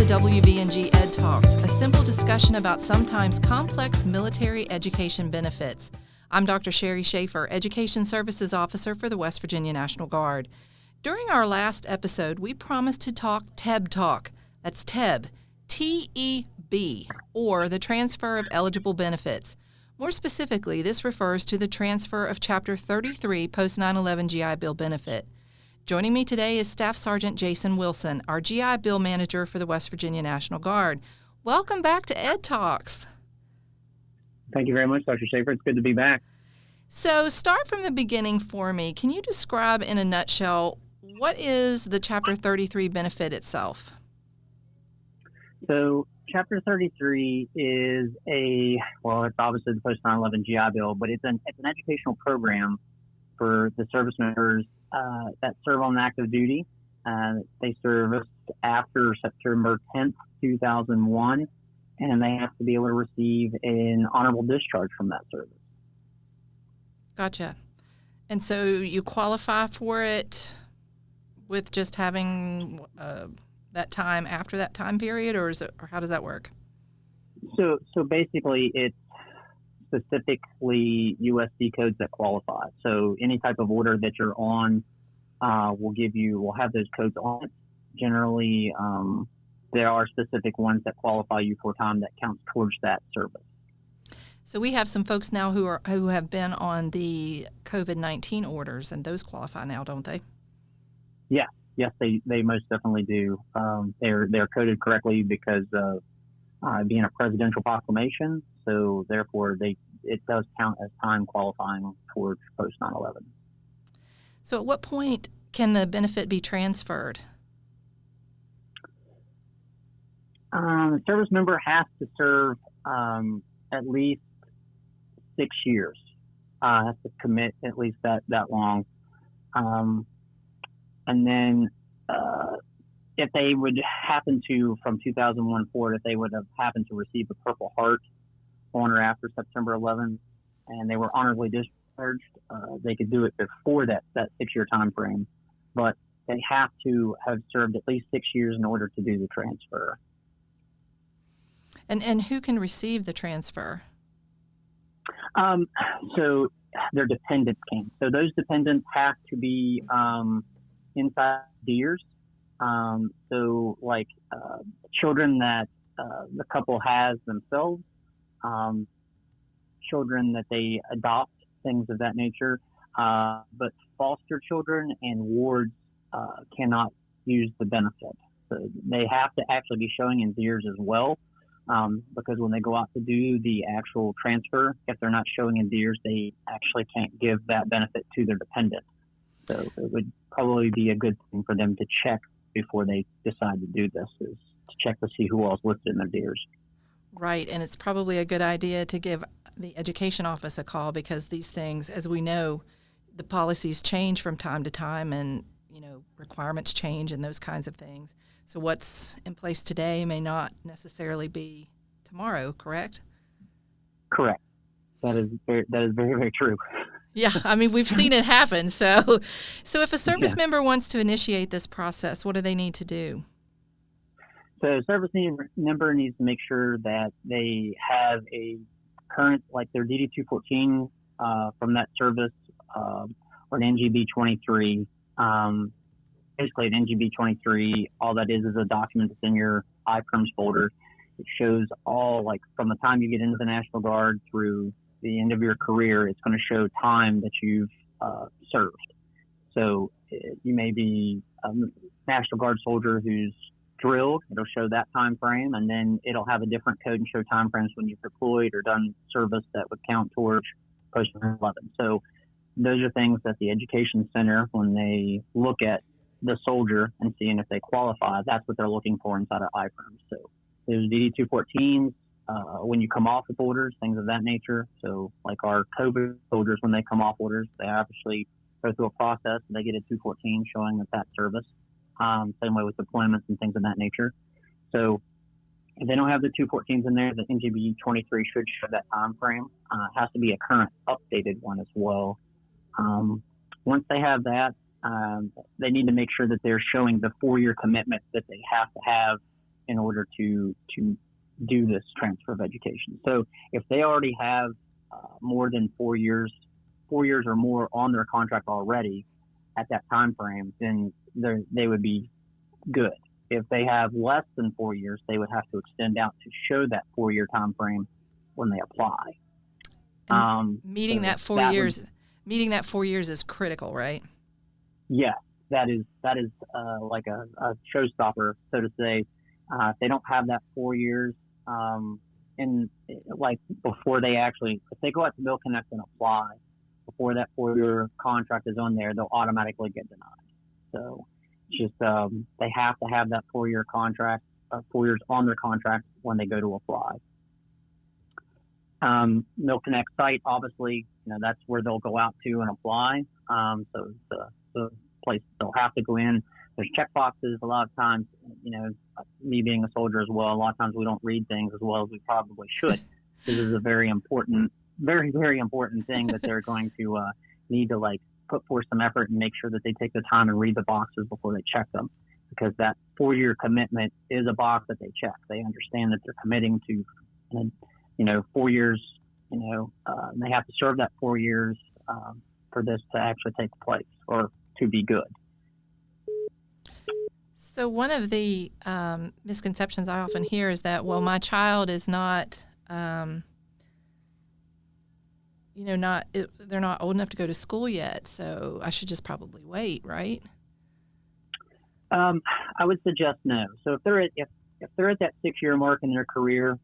to WVNG Ed Talks, a simple discussion about sometimes complex military education benefits. I'm Dr. Sherri Shafer, Education Services Officer for the West Virginia National Guard. During our last episode, we promised to talk TEB talk. That's TEB, T-E-B, or the transfer of eligible benefits. More specifically, this refers to the transfer of Chapter 33 post-9/11 GI Bill benefit. Joining me today is Staff Sergeant Jason Wilson, our GI Bill Manager for the West Virginia National Guard. Welcome back to Ed Talks. Thank you very much, Dr. Shafer. It's good to be back. So start from the beginning for me. Can you describe in a nutshell what is the Chapter 33 benefit itself? So Chapter 33 is it's obviously the post-9/11 GI Bill, but it's an educational program for the service members that serve on active duty. They serve after September 10th, 2001, and they have to be able to receive an honorable discharge from that service. Gotcha. And so you qualify for it with just having that time after that time period, or how does that work? So basically, it's specifically USC codes that qualify. So any type of order that you're on will have those codes on it. Generally, there are specific ones that qualify you for time that counts towards that service. So we have some folks now who have been on the COVID-19 orders, and those qualify now, don't they? Yeah. Yes, they most definitely do. They're coded correctly because of being a presidential proclamation. So therefore, it does count as time qualifying towards post 9/11. So at what point can the benefit be transferred? The service member has to serve at least 6 years. Has to commit at least that long. And then if they would happen to, from 2001 forward, if they would have happened to receive the Purple Heart on or after September 11th, and they were honorably discharged, they could do it before that 6-year time frame. But they have to have served at least 6 years in order to do the transfer. And who can receive the transfer? So their dependents can. So those dependents have to be inside years. So like children that the couple has themselves, children that they adopt, things of that nature. But foster children and wards cannot use the benefit. So they have to actually be showing in years as well. Because when they go out to do the actual transfer, if they're not showing in years, they actually can't give that benefit to their dependent. So it would probably be a good thing for them to check before they decide to do this, is to check to see who else listed in their DEERs. Right, and it's probably a good idea to give the education office a call, because these things, as we know, the policies change from time to time, and requirements change and those kinds of things. So what's in place today may not necessarily be tomorrow, correct? Correct. That is very, very true. Yeah, I mean, we've seen it happen. So if a service member wants to initiate this process, what do they need to do? So a service member needs to make sure that they have a current, like their DD-214 from that service, or an NGB-23. Basically, an NGB-23, all that is a document that's in your IPRMS folder. It shows all, like, from the time you get into the National Guard through the end of your career, it's going to show time that you've served. So you may be a National Guard soldier who's drilled. It'll show that time frame, and then it'll have a different code and show time frames when you've deployed or done service that would count towards post-9/11. So those are things that the Education Center, when they look at the soldier and seeing if they qualify, that's what they're looking for inside of IPRMS. So there's DD-214s when you come off with orders, things of that nature. So like our COVID soldiers, when they come off orders, they obviously go through a process and they get a 214 showing that service. Same way with deployments and things of that nature. So if they don't have the 214s in there, the NGB-23 should show that time frame. It has to be a current updated one as well. Once they have that, they need to make sure that they're showing the 4-year commitment that they have to have in order to do this transfer of education. So if they already have more than 4 years or more on their contract already at that time frame, then they would be good. If they have less than 4 years, they would have to extend out to show that 4-year time frame when they apply. Meeting that 4 years, meeting that 4 years is critical, right? Yes, that is like a showstopper, so to say. If they don't have that 4 years, and like before if they go out to Mill Connect and apply before that 4-year contract is on there, they'll automatically get denied. So just they have to have that 4-year contract, 4 years on their contract when they go to apply. Mill Connect site, obviously, that's where they'll go out to and apply. So the place they'll have to go in. There's check boxes. A lot of times, me being a soldier as well, a lot of times we don't read things as well as we probably should. This is a very important, very, very important thing that they're going to need to put forth some effort and make sure that they take the time and read the boxes before they check them, because that 4-year commitment is a box that they check. They understand that they're committing to, 4 years, they have to serve that 4 years for this to actually take place or to be good. So one of the misconceptions I often hear is that, well, my child is not, they're not old enough to go to school yet, so I should just probably wait, right? I would suggest no. So if they're at that 6-year mark in their career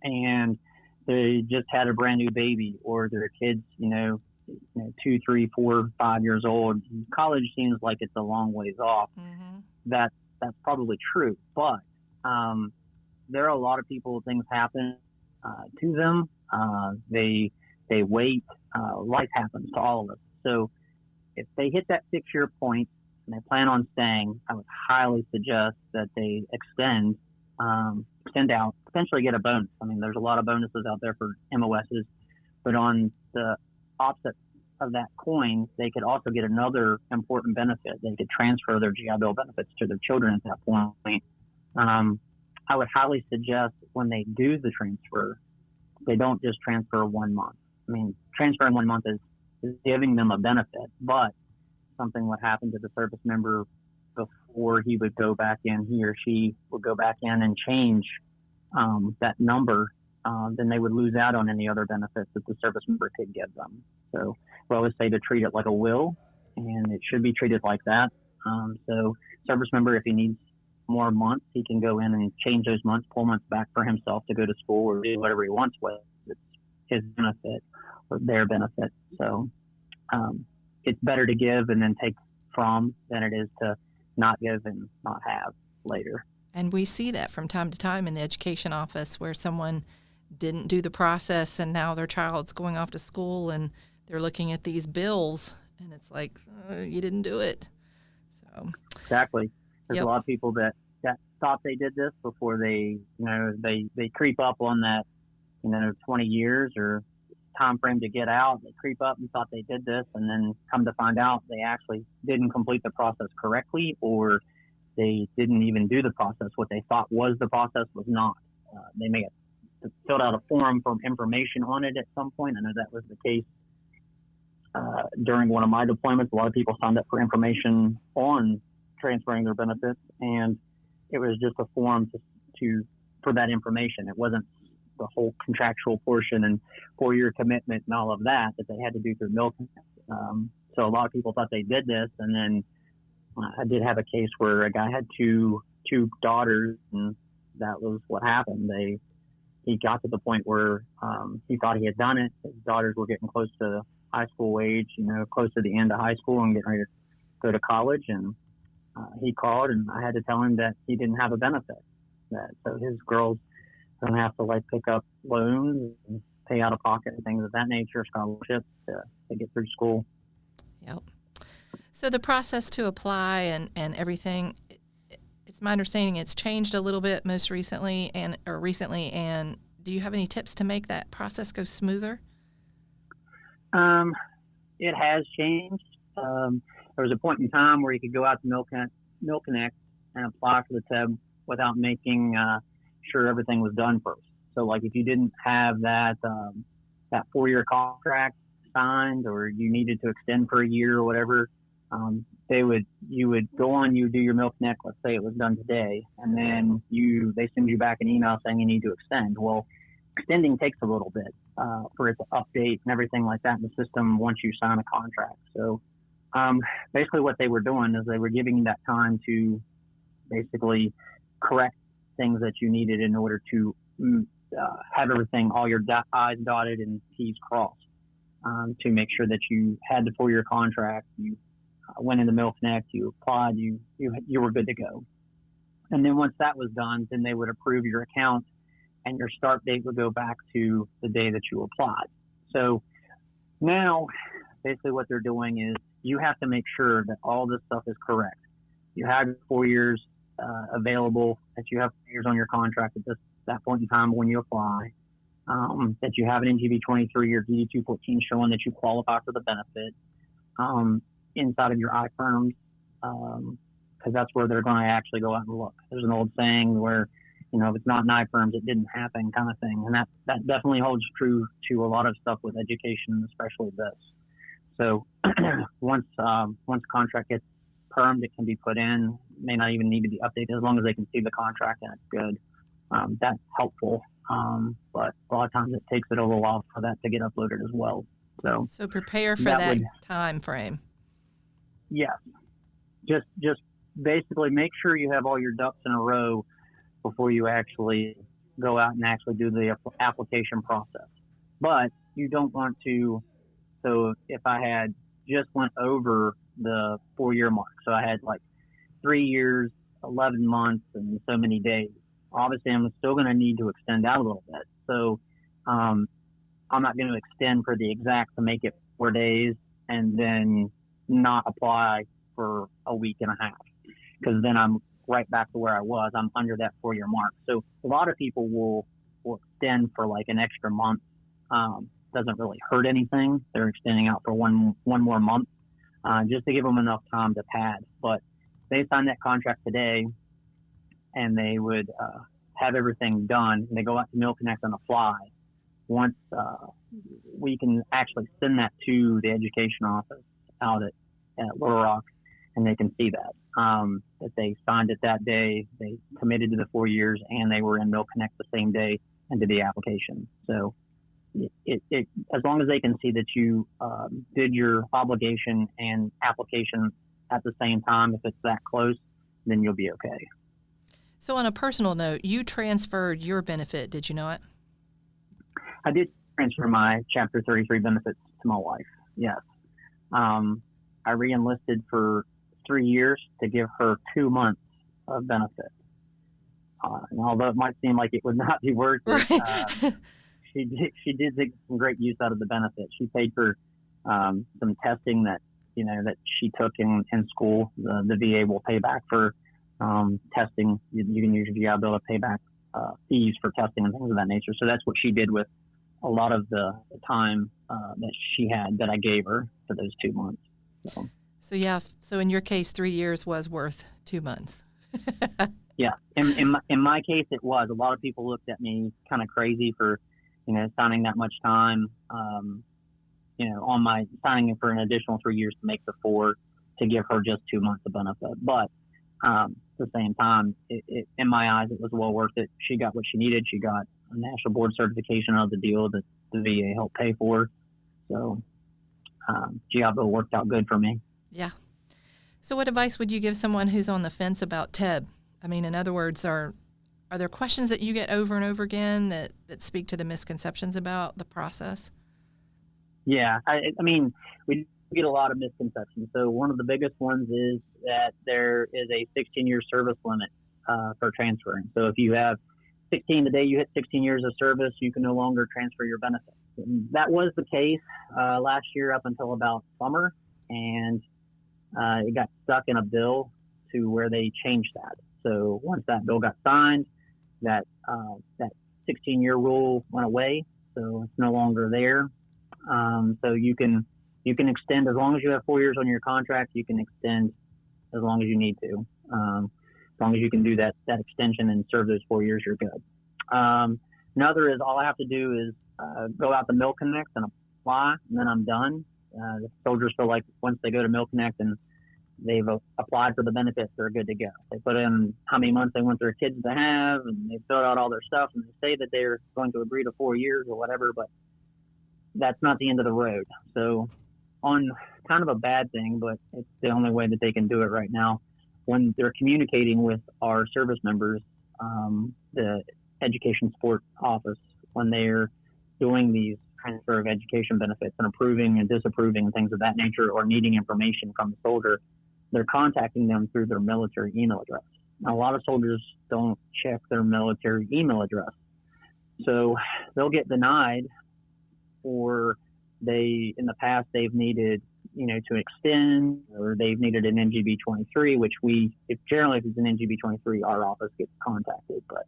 and they just had a brand new baby, or their kids, 2, 3, 4, 5 years old, college seems like it's a long ways off. Mm-hmm. That's probably true, but there are a lot of people, things happen to them. They wait. Life happens to all of us. So if they hit that 6-year point and they plan on staying, I would highly suggest that they extend out, potentially get a bonus. I mean, there's a lot of bonuses out there for MOSs, but on the opposite of that coin, they could also get another important benefit. They could transfer their GI Bill benefits to their children at that point. I would highly suggest when they do the transfer, they don't just transfer 1 month. I mean, transferring 1 month is giving them a benefit, but something would happen to the service member before he would go back in, he or she would go back in and change that number, then they would lose out on any other benefits that the service member could give them. So we always say to treat it like a will, and it should be treated like that. So service member, if he needs more months, he can go in and change those months, pull months back for himself to go to school or do whatever he wants with. It's his benefit or their benefit. So it's better to give and then take from than it is to not give and not have later. And we see that from time to time in the education office where someone didn't do the process and now their child's going off to school and they're looking at these bills and it's like, you didn't do it. So exactly. There's a lot of people that thought they did this before they creep up on that, 20 years or time frame to get out. They creep up and thought they did this, and then come to find out they actually didn't complete the process correctly, or they didn't even do the process. What they thought was the process was not. They may have filled out a form for information on it at some point. I know that was the case during one of my deployments. A lot of people signed up for information on transferring their benefits, and it was just a form for that information. It wasn't the whole contractual portion and 4-year commitment and all of that they had to do through Mill Connect. So a lot of people thought they did this, and then I did have a case where a guy had two daughters, and that was what happened. He got to the point where he thought he had done it. His daughters were getting close to high school age, close to the end of high school and getting ready to go to college, and he called, and I had to tell him that he didn't have a benefit. So his girls don't have to pick up loans and pay out of pocket and things of that nature, scholarships to get through school. Yep. So the process to apply and everything, it's my understanding it's changed a little bit most recently, and do you have any tips to make that process go smoother? It has changed. There was a point in time where you could go out to Mill Connect and apply for the TEB without making sure everything was done first. So like if you didn't have that 4-year contract signed, or you needed to extend for a year or whatever, you would go on, you do your Milk Connect, let's say it was done today, and then they send you back an email saying you need to extend. Well, extending takes a little bit for it to update and everything like that in the system once you sign a contract. So basically what they were doing is they were giving you that time to basically correct things that you needed in order to have everything, all your I's dotted and T's crossed, to make sure that you had the 4-year contract, you went into Milk Connect, you applied, you were good to go. And then once that was done, then they would approve your account, and your start date would go back to the day that you applied. So now, basically what they're doing is you have to make sure that all this stuff is correct. You have 4 years available, that you have 4 years on your contract at that point in time when you apply, that you have an NGB 23 or DD 214 showing that you qualify for the benefit inside of your iFirms, because that's where they're going to actually go out and look. There's an old saying where, if it's not in iFirms, it didn't happen kind of thing. And that definitely holds true to a lot of stuff with education, especially this. So once a contract gets permed, it can be put in, may not even need to be updated as long as they can see the contract and it's good. That's helpful. But a lot of times it takes it a little while for that to get uploaded as well. So prepare for that time frame. Yeah. Just basically make sure you have all your ducks in a row before you actually go out and actually do the application process. But you don't want to, so if I had just went over the 4-year mark, so I had like 3 years, 11 months, and so many days, obviously I'm still going to need to extend out a little bit. So I'm not going to extend for the exact to make it 4 days and then not apply for a week and a half, because then I'm right back to where I was. I'm under that 4-year mark. So a lot of people will extend for like an extra month. Doesn't really hurt anything. They're extending out for one more month, just to give them enough time to pad. But they sign that contract today, and they would have everything done. And they go out to Milk Connect on the fly. Once we can actually send that to the education office out at Little Rock, and they can see that they signed it that day, they committed to the 4 years, and they were in Milk Connect the same day and did the application. So it as long as they can see that you did your obligation and application at the same time, if it's that close, then you'll be okay. So on a personal note, you transferred your benefit, did you not? I did transfer my Chapter 33 benefits to my wife, yes. I re-enlisted for 3 years to give her 2 months of benefit. And although it might seem like it would not be worth it, she did take some great use out of the benefit. She paid for some testing that she took in school. The VA will pay back for testing. You can use your GI Bill to pay back fees for testing and things of that nature. So that's what she did with a lot of the time that she had that I gave her for those 2 months. So in your case, 3 years was worth 2 months. Yeah, in my case, it was. A lot of people looked at me kind of crazy for, signing that much time, on my signing for an additional 3 years to make the 4 to give her just 2 months of benefit. But at the same time, it in my eyes, it was well worth it. She got what she needed. She got a national board certification of the deal that the VA helped pay for. So GI Bill worked out good for me. Yeah. So what advice would you give someone who's on the fence about TEB? I mean, in other words, are there questions that you get over and over again that speak to the misconceptions about the process? Yeah. I mean, we get a lot of misconceptions. So one of the biggest ones is that there is a 16-year service limit for transferring. So if you have the day you hit 16 years of service, you can no longer transfer your benefits. And that was the case last year up until about summer, and it got stuck in a bill to where they changed that. So once that bill got signed, that 16-year rule went away, so it's no longer there. So you can extend as long as you have 4 years on your contract. You can extend as long as you need to. As long as you can do that extension and serve those 4 years, you're good. Another is all I have to do is go out to Mill Connect and apply, and then I'm done. The soldiers feel like once they go to Mill Connect and they've applied for the benefits, they're good to go. They put in how many months they want their kids to have, and they fill out all their stuff, and they say that they're going to agree to 4 years or whatever, but that's not the end of the road. So on kind of a bad thing, but it's the only way that they can do it right now, when they're communicating with our service members, the education support office, when they're doing these transfer of education benefits and approving and disapproving and things of that nature, or needing information from the soldier, they're contacting them through their military email address. Now, a lot of soldiers don't check their military email address, so they'll get denied, or in the past they've needed, to extend, or they've needed an NGB 23, which generally if it's an NGB 23, our office gets contacted. But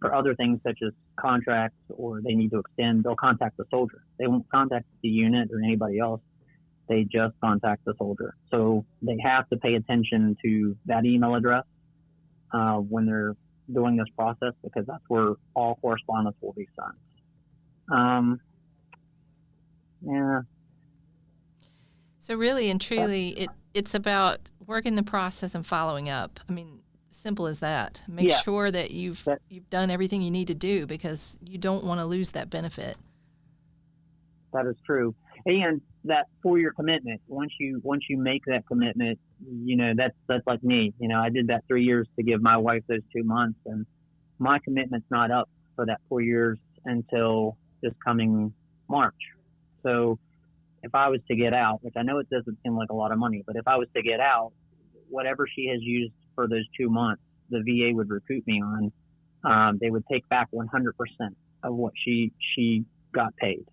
for other things such as contracts, or they need to extend, they'll contact the soldier. They won't contact the unit or anybody else. They just contact the soldier. So they have to pay attention to that email address when they're doing this process, because that's where all correspondence will be sent. Yeah. So really and truly, it's about working the process and following up. I mean, simple as that. Make sure that you've done everything you need to do, because you don't want to lose that benefit. That is true. And that 4-year commitment, once you make that commitment, that's like me. I did that 3 years to give my wife those 2 months, and my commitment's not up for that 4 years until this coming March. So if I was to get out, which I know it doesn't seem like a lot of money, but if I was to get out, whatever she has used for those 2 months, the VA would recoup me on. They would take back 100% of what she got paid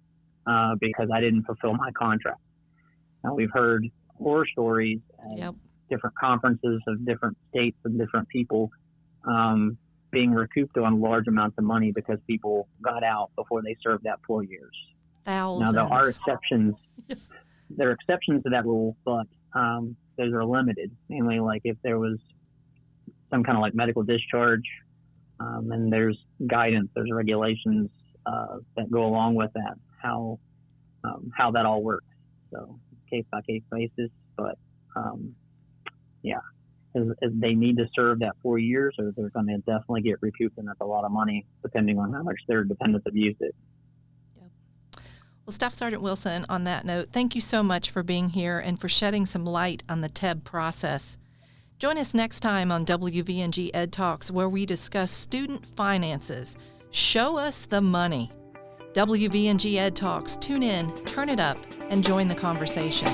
because I didn't fulfill my contract. Now, we've heard horror stories at different conferences of different states and different people being recouped on large amounts of money because people got out before they served that 4 years. Thousands. Now, there are exceptions. There are exceptions to that rule, but those are limited. Mainly, like if there was some kind of like medical discharge, and there's guidance, there's regulations that go along with that, how that all works. So case by case basis, but they need to serve that 4 years, or they're going to definitely get recouped, and that's a lot of money depending on how much their dependents have used it. Well, Staff Sergeant Wilson, on that note, thank you so much for being here and for shedding some light on the TEB process. Join us next time on WVNG Ed Talks, where we discuss student finances. Show us the money. WVNG Ed Talks. Tune in, turn it up, and join the conversation.